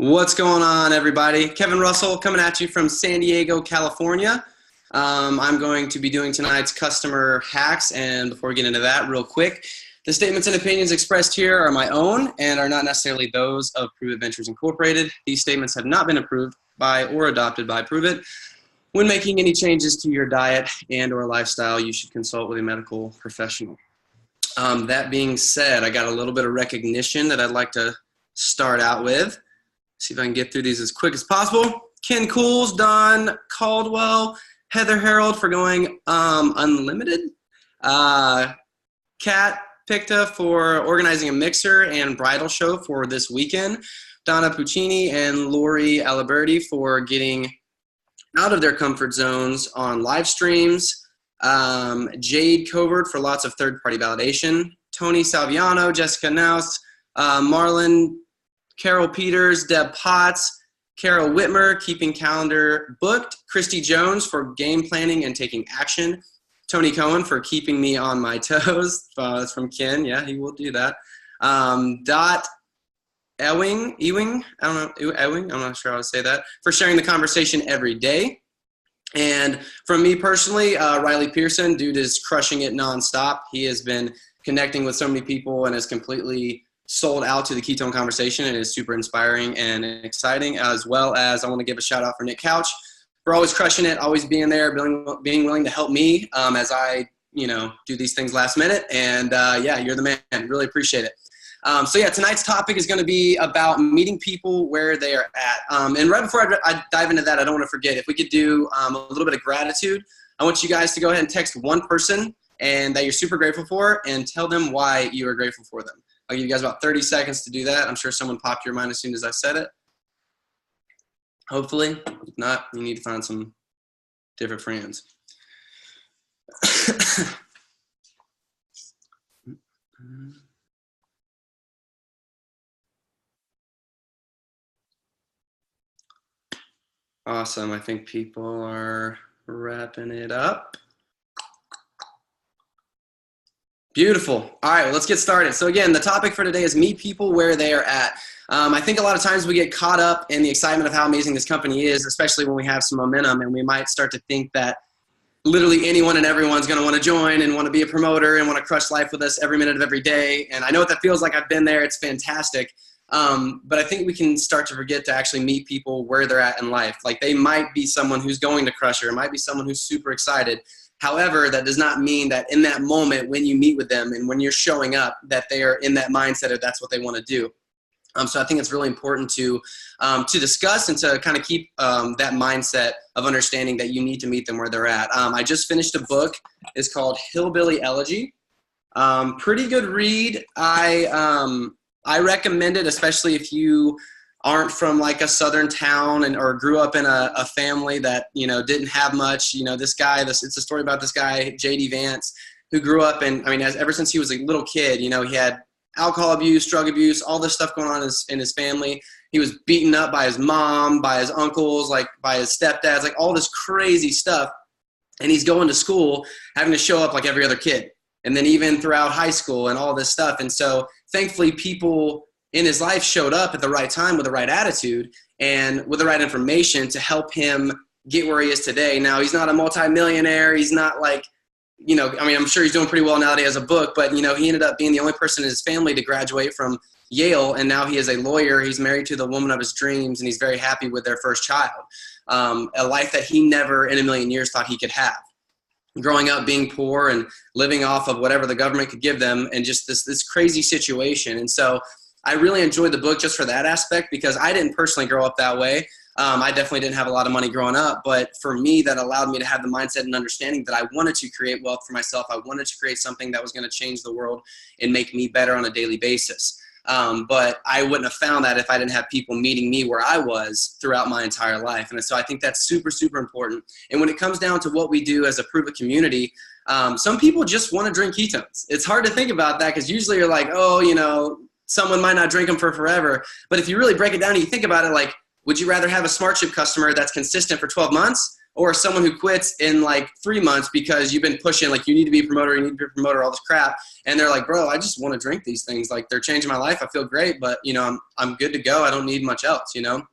What's going on, everybody? Kevin Russell coming at you from San Diego, California. I'm going to be doing tonight's customer hacks, and before we get into that, real quick, the statements and opinions expressed here are my own and are not necessarily those of Pruvit Ventures Incorporated. These statements have not been approved by or adopted by Pruvit. When making any changes to your diet and or lifestyle, you should consult with a medical professional. That being said, I got a little bit of recognition that I'd like to start out with. See if I can get through these as quick as possible. Ken Cools, Don Caldwell, Heather Harold for going unlimited. Kat Picta for organizing a mixer and bridal show for this weekend. Donna Puccini and Lori Aliberti for getting out of their comfort zones on live streams. Jade Covert for lots of third-party validation. Tony Salviano, Jessica Naus, Marlon, Carol Peters, Deb Potts, Carol Whitmer, keeping calendar booked, Christy Jones for game planning and taking action, Tony Cohen for keeping me on my toes. That's from Ken. Yeah, he will do that. Dot Ewing, I don't know, Ewing, I'm not sure how to say that, for sharing the conversation every day. And from me personally, Riley Pearson, dude is crushing it nonstop. He has been connecting with so many people and is completely sold out to the ketone conversation, and is super inspiring and exciting. As well as I want to give a shout out for Nick Couch for always crushing it, always being there, being willing to help me as I do these things last minute. And yeah, you're the man. Really appreciate it. So yeah, tonight's topic is going to be about meeting people where they are at. And right before I dive into that, I don't want to forget, if we could do a little bit of gratitude. I want you guys to go ahead and text one person and that you're super grateful for, and tell them why you are grateful for them. I'll give you guys about 30 seconds to do that. I'm sure someone popped your mind as soon as I said it. Hopefully. If not, you need to find some different friends. Awesome. I think people are wrapping it up. Beautiful. All right, well, let's get started. So again, the topic for today is meet people where they are at. I think a lot of times we get caught up in the excitement of how amazing this company is, especially when we have some momentum, and we might start to think that literally anyone and everyone's going to want to join and want to be a promoter and want to crush life with us every minute of every day. And I know what that feels like. I've been there. It's fantastic. But I think we can start to forget to actually meet people where they're at in life. Like, they might be someone who's going to crush it might be someone who's super excited. However, that does not mean that in that moment when you meet with them and when you're showing up that they are in that mindset of that's what they want to do. So I think it's really important to discuss and to kind of keep that mindset of understanding that you need to meet them where they're at. I just finished a book. It's called Hillbilly Elegy. Pretty good read. I recommend it, especially if you aren't from like a southern town or grew up in a family that, didn't have much. It's a story about this guy, J.D. Vance, who grew up ever since he was a little kid, he had alcohol abuse, drug abuse, all this stuff going on in his family. He was beaten up by his mom, by his uncles, by his stepdads, all this crazy stuff. And he's going to school, having to show up like every other kid. And then even throughout high school and all this stuff. And so thankfully people in his life showed up at the right time with the right attitude and with the right information to help him get where he is today. Now, he's not a multimillionaire. He's not I'm sure he's doing pretty well now that he has a book, but, he ended up being the only person in his family to graduate from Yale. And now he is a lawyer. He's married to the woman of his dreams, and he's very happy with their first child. A life that he never in a million years thought he could have. Growing up being poor and living off of whatever the government could give them, and just this crazy situation. And so I really enjoyed the book just for that aspect, because I didn't personally grow up that way. I definitely didn't have a lot of money growing up, but for me, that allowed me to have the mindset and understanding that I wanted to create wealth for myself. I wanted to create something that was going to change the world and make me better on a daily basis. But I wouldn't have found that if I didn't have people meeting me where I was throughout my entire life. And so I think that's super, super important. And when it comes down to what we do as a Pruvit community, some people just want to drink ketones. It's hard to think about that, because usually you're like, someone might not drink them for forever. But if you really break it down and you think about it, would you rather have a Smart Chip customer that's consistent for 12 months, or someone who quits in like 3 months because you've been pushing, like, you need to be a promoter, you need to be a promoter, all this crap. And they're like, bro, I just want to drink these things. Like, they're changing my life. I feel great, but I'm good to go. I don't need much else, And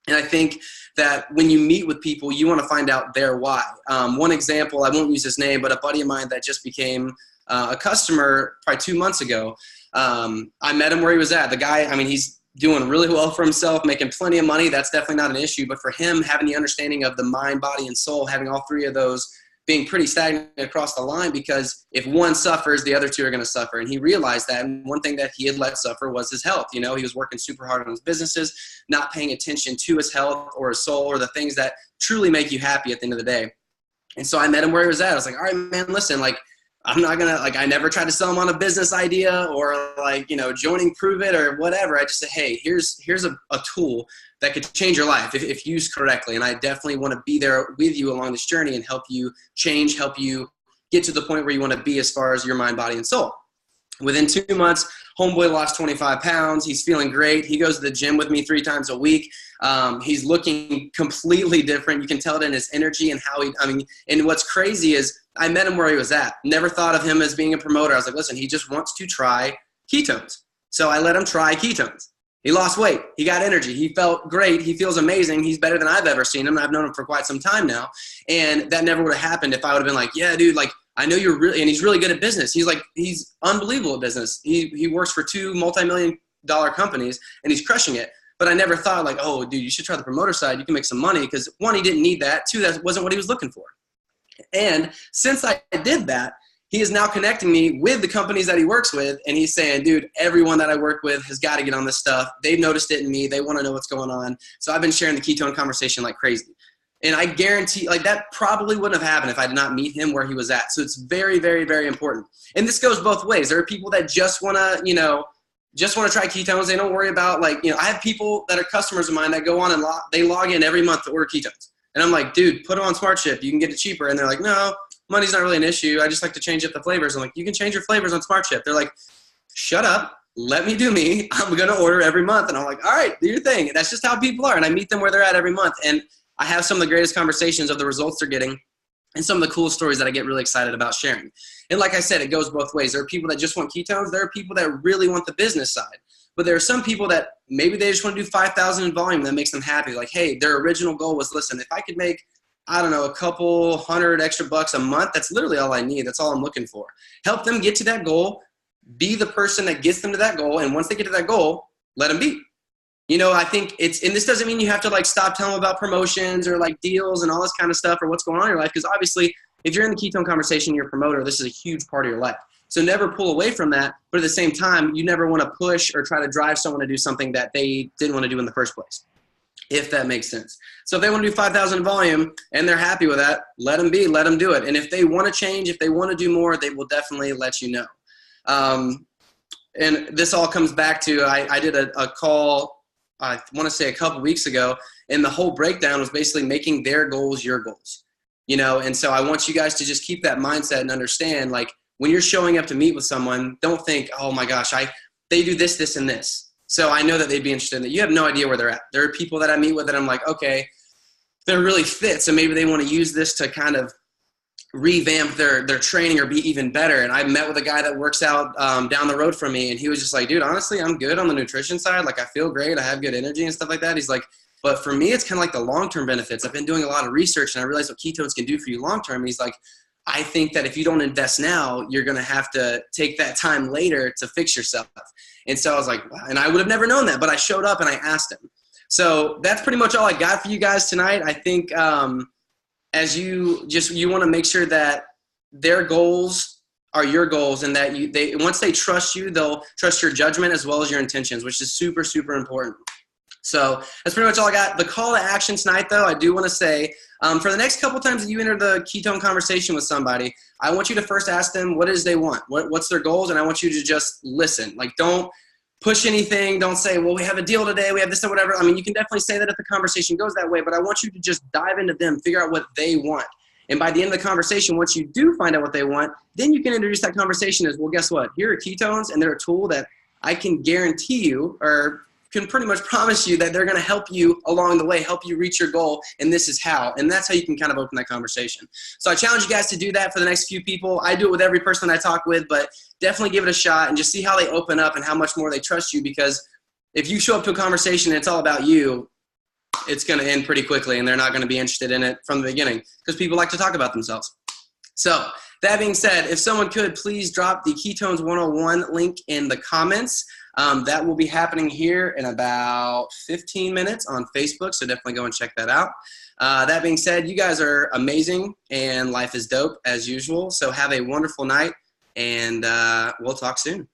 I think that when you meet with people, you want to find out their why. One example, I won't use his name, but a buddy of mine that just became a customer probably 2 months ago. I met him where he was at. The guy, he's doing really well for himself, making plenty of money. That's definitely not an issue. But for him, having the understanding of the mind, body, and soul, having all three of those being pretty stagnant across the line, because if one suffers, the other two are going to suffer. And he realized that. And one thing that he had let suffer was his health. He was working super hard on his businesses, not paying attention to his health or his soul or the things that truly make you happy at the end of the day. And so I met him where he was at. I was like, all right, man, listen, like, I'm not going to, I never tried to sell him on a business idea or joining Pruvit or whatever. I just said, hey, here's a tool that could change your life if used correctly. And I definitely want to be there with you along this journey and help you change, help you get to the point where you want to be as far as your mind, body, and soul. Within 2 months, homeboy lost 25 pounds. He's feeling great. He goes to the gym with me 3 times a week. He's looking completely different. You can tell it in his energy and how and what's crazy is I met him where he was at. Never thought of him as being a promoter. I was like, listen, he just wants to try ketones. So I let him try ketones. He lost weight. He got energy. He felt great. He feels amazing. He's better than I've ever seen him. I've known him for quite some time now. And that never would have happened if I would have been like, yeah, dude, like, I know you're really, and he's really good at business. He's unbelievable at business. He works for 2 multi-million-dollar companies and he's crushing it. But I never thought like, oh, dude, you should try the promoter side. You can make some money, because 1, he didn't need that. 2, that wasn't what he was looking for. And since I did that, he is now connecting me with the companies that he works with. And he's saying, dude, everyone that I work with has got to get on this stuff. They've noticed it in me. They want to know what's going on. So I've been sharing the ketone conversation like crazy. And I guarantee, like, that probably wouldn't have happened if I did not meet him where he was at. So it's very, very, very important. And this goes both ways. There are people that just want to, try ketones. They don't worry about, like, I have people that are customers of mine that go on and they log in every month to order ketones. And I'm like, dude, put them on SmartShip. You can get it cheaper. And they're like, no, money's not really an issue. I just like to change up the flavors. I'm like, you can change your flavors on SmartShip. They're like, shut up. Let me do me. I'm going to order every month. And I'm like, all right, do your thing. That's just how people are. And I meet them where they're at every month. And I have some of the greatest conversations of the results they're getting and some of the cool stories that I get really excited about sharing. And like I said, it goes both ways. There are people that just want ketones. There are people that really want the business side. But there are some people that maybe they just want to do 5,000 in volume that makes them happy. Like, hey, their original goal was, listen, if I could make, I don't know, a couple $100 extra bucks a month, that's literally all I need. That's all I'm looking for. Help them get to that goal. Be the person that gets them to that goal. And once they get to that goal, let them be. I think and this doesn't mean you have to like stop telling them about promotions or like deals and all this kind of stuff or what's going on in your life. Because obviously if you're in the ketone conversation, you're a promoter, this is a huge part of your life. So never pull away from that. But at the same time, you never want to push or try to drive someone to do something that they didn't want to do in the first place, if that makes sense. So if they want to do 5,000 volume and they're happy with that, let them be, let them do it. And if they want to change, if they want to do more, they will definitely let you know. And this all comes back to, I did a call, I want to say a couple weeks ago, and the whole breakdown was basically making their goals your goals, and so I want you guys to just keep that mindset and understand, like, when you're showing up to meet with someone, don't think, oh my gosh, they do this, this, and this, so I know that they'd be interested in that. You have no idea where they're at. There are people that I meet with that I'm like, okay, they're really fit, so maybe they want to use this to kind of revamp their training or be even better. And I met with a guy that works out down the road from me, and he was just like, dude, honestly, I'm good on the nutrition side. Like, I feel great. I have good energy and stuff like that. He's like, but for me, it's kind of like the long-term benefits. I've been doing a lot of research and I realized what ketones can do for you long-term. He's like, I think that if you don't invest now, you're going to have to take that time later to fix yourself. And so I was like, wow. And I would have never known that, but I showed up and I asked him. So that's pretty much all I got for you guys tonight. I think, as you want to make sure that their goals are your goals, and that once they trust you, they'll trust your judgment as well as your intentions, which is super, super important. So that's pretty much all I got. The call to action tonight, though, I do want to say, for the next couple times that you enter the ketone conversation with somebody, I want you to first ask them what it is they want, what's their goals, and I want you to just listen. Like, don't push anything. Don't say, well, we have a deal today, we have this or whatever. I mean, you can definitely say that if the conversation goes that way, but I want you to just dive into them, figure out what they want. And by the end of the conversation, once you do find out what they want, then you can introduce that conversation as, well, guess what? Here are ketones, and they're a tool that I can guarantee you, or can pretty much promise you that they're going to help you along the way, help you reach your goal, and this is how. And that's how you can kind of open that conversation. So I challenge you guys to do that for the next few people. I do it with every person I talk with, but definitely give it a shot and just see how they open up and how much more they trust you, because if you show up to a conversation and it's all about you, it's going to end pretty quickly, and they're not going to be interested in it from the beginning, because people like to talk about themselves. So that being said, if someone could please drop the Ketones 101 link in the comments. That will be happening here in about 15 minutes on Facebook, so definitely go and check that out. That being said, you guys are amazing, and life is dope as usual. So have a wonderful night, and we'll talk soon.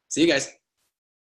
See you guys.